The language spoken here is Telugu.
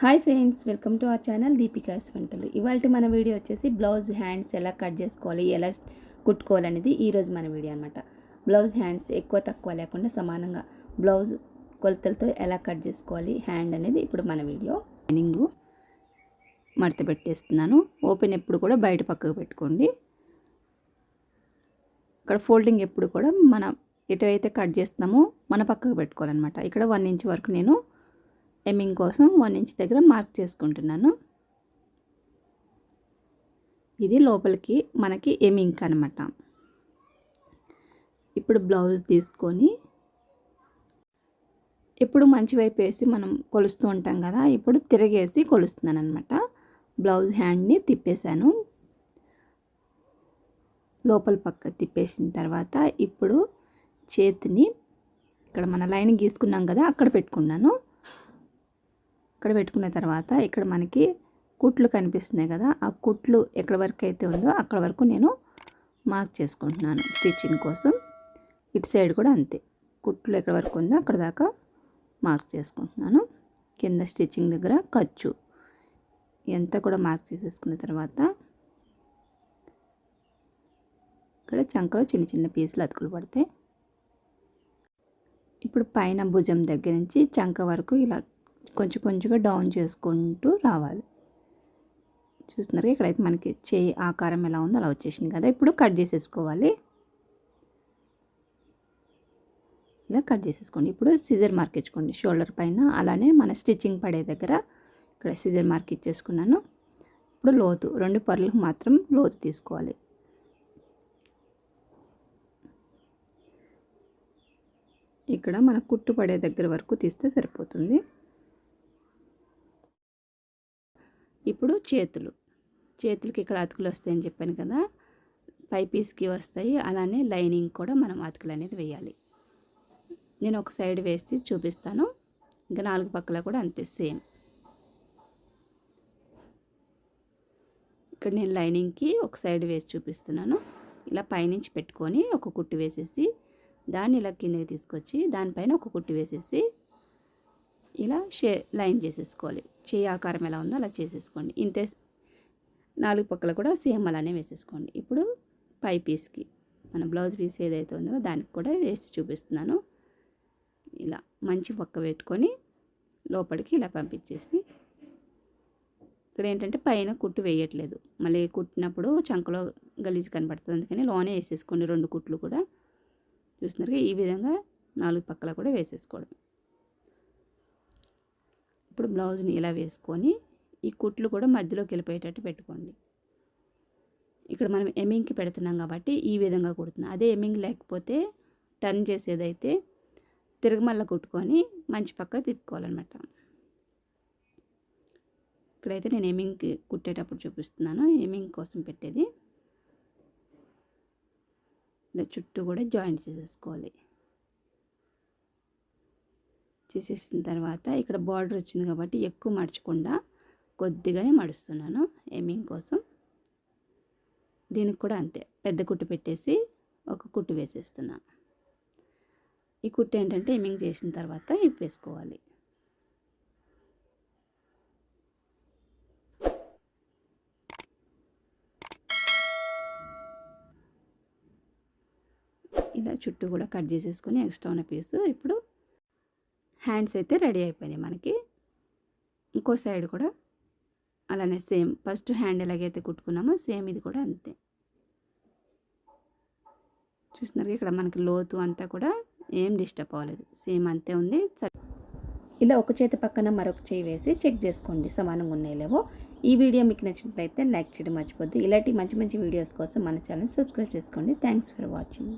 Hi friends, welcome to our channel Deepika's వంటలు. ఇవాళ మన వీడియో వచ్చేసి బ్లౌజ్ హ్యాండ్స్ ఎలా కట్ చేసుకోవాలి, ఎలా కుట్టుకోవాలనేది ఈరోజు మన వీడియో అనమాట. బ్లౌజ్ హ్యాండ్స్ ఎక్కువ తక్కువ లేకుండా సమానంగా బ్లౌజ్ కొలతలతో ఎలా కట్ చేసుకోవాలి హ్యాండ్ అనేది ఇప్పుడు మన వీడియో. లైనింగ్ మడత పెట్టేస్తున్నాను. ఓపెన్ ఎప్పుడు కూడా బయట పక్కకు పెట్టుకోండి. ఇక్కడ ఫోల్డింగ్ ఎప్పుడు కూడా మనం ఎటువైతే కట్ చేస్తున్నామో మన పక్కకు పెట్టుకోవాలన్నమాట. ఇక్కడ 1 ఇంచ్ వరకు నేను ఎమ్మింగ్ కోసం 1 ఇంచ్ దగ్గర మార్క్ చేసుకుంటున్నాను. ఇది లోపలికి మనకి ఎమ్మింగ్ అనమాట. ఇప్పుడు బ్లౌజ్ తీసుకొని ఇప్పుడు మంచి వైపు వేసి మనం కొలుస్తూ ఉంటాం కదా, ఇప్పుడు తిరగేసి కొలుస్తున్నాను అనమాట. బ్లౌజ్ హ్యాండ్ని తిప్పేశాను. లోపల పక్క తిప్పేసిన తర్వాత ఇప్పుడు చేతిని ఇక్కడ మన లైన్ గీసుకున్నాం కదా, అక్కడ పెట్టుకున్నాను. ఇక్కడ పెట్టుకున్న తర్వాత ఇక్కడ మనకి కుట్లు కనిపిస్తున్నాయి కదా, ఆ కుట్లు ఎక్కడ వరకు అయితే ఉందో అక్కడ వరకు నేను మార్క్ చేసుకుంటున్నాను స్టిచ్చింగ్ కోసం. ఇటు సైడ్ కూడా అంతే, కుట్లు ఎక్కడ వరకు ఉందో అక్కడ దాకా మార్క్ చేసుకుంటున్నాను. కింద స్టిచ్చింగ్ దగ్గర ఖర్చు ఎంత కూడా మార్క్ చేసేసుకున్న తర్వాత ఇక్కడ చంకలో చిన్న చిన్న పీసులు అతుకులు పడతాయి. ఇప్పుడు పైన భుజం దగ్గర నుంచి చంక వరకు ఇలా కొంచెం కొంచెంగా డౌన్ చేసుకుంటూ రావాలి. చూస్తున్నారు ఇక్కడైతే మనకి చేయి ఆకారం ఎలా ఉందో అలా వచ్చేసింది కదా. ఇప్పుడు కట్ చేసేసుకోవాలి. ఇలా కట్ చేసేసుకోండి. ఇప్పుడు సిజర్ మార్క్ ఇచ్చుకోండి షోల్డర్ పైన, అలానే మన స్టిచ్చింగ్ పడే దగ్గర ఇక్కడ సిజర్ మార్క్ ఇచ్చేసుకున్నాను. ఇప్పుడు లోతు 2 పర్లకు మాత్రం లోతు తీసుకోవాలి. ఇక్కడ మన కుట్టు పడే దగ్గర వరకు తీస్తే సరిపోతుంది. ఇప్పుడు చేతులకి ఇక్కడ అతుకులు వస్తాయని చెప్పాను కదా, పై పీస్కి వస్తాయి. అలానే లైనింగ్ కూడా మనం అతుకులు అనేది వేయాలి. నేను ఒక సైడ్ వేసి చూపిస్తాను, ఇంకా 4 పక్కల కూడా అంతే సేమ్. ఇక్కడ నేను లైనింగ్కి ఒక సైడ్ వేసి చూపిస్తున్నాను. ఇలా పైనుంచి పెట్టుకొని ఒక కుట్టు వేసేసి దాన్ని ఇలా కిందకి తీసుకొచ్చి దానిపైన ఒక కుట్టు వేసేసి ఇలా లైన్ చేసేసుకోవాలి. చేయి ఆకారం ఎలా ఉందో అలా చేసేసుకోండి. ఇంతే 4 పక్కల కూడా సేమ్ అలానే వేసేసుకోండి. ఇప్పుడు పై పీస్కి మన బ్లౌజ్ పీస్ ఏదైతే ఉందో దానికి కూడా వేసి చూపిస్తున్నాను. ఇలా మంచి పక్క పెట్టుకొని లోపలికి ఇలా పంపించేసి ఇక్కడ ఏంటంటే పైన కుట్టు వేయట్లేదు, మళ్ళీ కుట్టినప్పుడు చంకలో గలీజ్ కనబడుతుంది, అందుకని లోనే వేసేసుకోండి 2 కుట్లు కూడా. చూస్తున్నారు ఈ విధంగా 4 పక్కల కూడా వేసేసుకోవడం. ఇప్పుడు బ్లౌజ్ని ఇలా వేసుకొని ఈ కుట్లు కూడా మధ్యలోకి వెళ్ళిపోయేటట్టు పెట్టుకోండి. ఇక్కడ మనం ఎమ్మింగ్కి పెడుతున్నాం కాబట్టి ఈ విధంగా కుడుతున్నాం. అదే ఎమ్మింగ్ లేకపోతే టర్న్ చేసేదైతే తిరగమల్ల కుట్టుకొని మంచి పక్క తిప్పుకోవాలన్నమాట. ఇక్కడైతే నేను ఎమ్మింగ్కి కుట్టేటప్పుడు చూపిస్తున్నాను, ఎమ్మింగ్ కోసం పెట్టేది. ఇలా చుట్టూ కూడా జాయింట్ చేసేసుకోవాలి. చేసేసిన తర్వాత ఇక్కడ బార్డర్ వచ్చింది కాబట్టి ఎక్కువ మడచకుండా కొద్దిగానే మడుస్తున్నాను ఎమ్మింగ్ కోసం. దీనికి కూడా అంతే, పెద్ద కుట్టు పెట్టేసి ఒక కుట్టు వేసేస్తున్నాను. ఈ కుట్టు ఏంటంటే ఎమ్మింగ్ చేసిన తర్వాత ఇప్పేసుకోవాలి. ఇలా చుట్టూ కూడా కట్ చేసేసుకొని ఎక్స్ట్రా ఉన్న పీసు. ఇప్పుడు హ్యాండ్స్ అయితే రెడీ అయిపోయినాయి మనకి. ఇంకో సైడ్ కూడా అలానే సేమ్, ఫస్ట్ హ్యాండ్ ఎలాగైతే కుట్టుకున్నామో సేమ్ ఇది కూడా అంతే. చూస్తున్నారు ఇక్కడ మనకి లోతు అంతా కూడా ఏం డిస్టర్బ్ అవ్వలేదు, సేమ్ అంతే ఉంది. ఇలా ఒక చేతి పక్కన మరొక చేయి వేసి చెక్ చేసుకోండి సమానంగా ఉన్నాయో లేవో. ఈ వీడియో మీకు నచ్చినట్లయితే లైక్ చేయడం మర్చిపోద్దు. ఇలాంటి మంచి మంచి వీడియోస్ కోసం మన ఛానల్ సబ్స్క్రైబ్ చేసుకోండి. Thanks for watching.